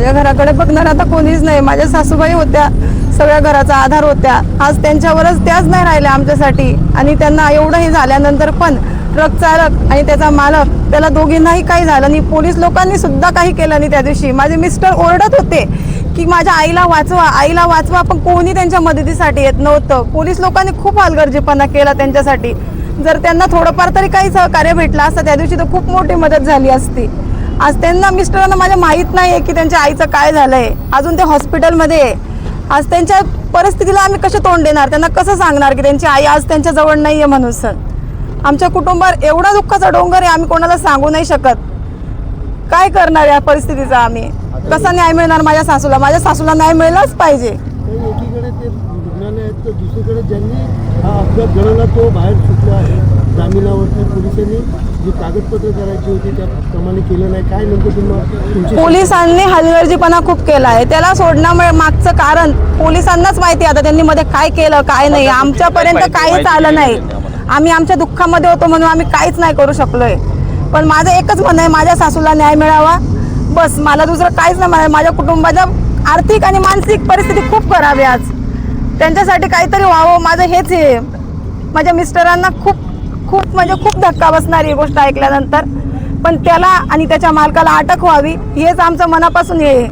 माझ्या घराकडे बघणार आता कोणीच नाही. माझ्या सासूबाई होत्या, सगळ्या घराचा आधार होत्या. आज त्यांच्यावरच त्याच नाही राहिल्या आमच्यासाठी. आणि त्यांना एवढं हे झाल्यानंतर पण ट्रक चालक आणि त्याचा मालक, त्याला दोघींनाही काही झालं नाही. पोलीस लोकांनी सुद्धा काही केलं नाही. त्या दिवशी माझे मिस्टर ओरडत होते की माझ्या आईला वाचवा, आईला वाचवा, पण कोणी त्यांच्या मदतीसाठी येत नव्हतं. पोलीस लोकांनी खूप हलगर्जीपणा केला त्यांच्यासाठी. जर त्यांना थोडंफार तरी काही सहकार्य भेटलं असतं त्या दिवशी तर खूप मोठी मदत झाली असती. आज त्यांना मिस्टरांना माझ्या माहीत नाही आहे की त्यांच्या आईचं काय झालंय. अजून ते हॉस्पिटलमध्ये आहे. आज त्यांच्या परिस्थितीला आम्ही कसे तोंड देणार, त्यांना कसं सांगणार की त्यांची आई आज त्यांच्या जवळ नाही आहे म्हणून. सर, आमच्या कुटुंबावर एवढा दुःखाचा डोंगर आहे, आम्ही कोणाला सांगू नाही शकत. काय करणार या परिस्थितीचा आम्ही? कसा न्याय मिळणार माझ्या सासूला? माझ्या सासूला न्याय मिळालाच पाहिजे. एकीकडे ते रुग्णालय आहेत तर दुसरीकडे ज्यांनी हा अपघात घडवला तो बाहेर सुटला आहे. जामिनावरती पोलिसांनी जी कागदपत्र करायची होती त्याप्रमाणे केलं नाही. काय नेमकं तुमची पोलिसांनी हलगर्जीपणा खूप केला आहे. त्याला सोडण्यामुळे मागचं कारण पोलिसांनाच माहिती. आता त्यांनी मध्ये काय केलं काय नाही, आमच्यापर्यंत काहीच आलं नाही. आम्ही आमच्या दुःखामध्ये होतो म्हणून आम्ही काहीच नाही करू शकलोय. पण माझं एकच म्हणणं आहे, माझ्या सासूला न्याय मिळावा बस. मला दुसरं काहीच नाही. माझ्या कुटुंबाच्या आर्थिक आणि मानसिक परिस्थिती खूप खराब आहे. आज त्यांच्यासाठी काहीतरी व्हावं माझं हेच आहे. माझ्या मिस्टरांना खूप म्हणजे खूप धक्का बसणारी गोष्ट ऐकल्यानंतर. पण त्याला आणि त्याच्या मालकाला अटक व्हावी हेच आमचं मनापासून हे आहे.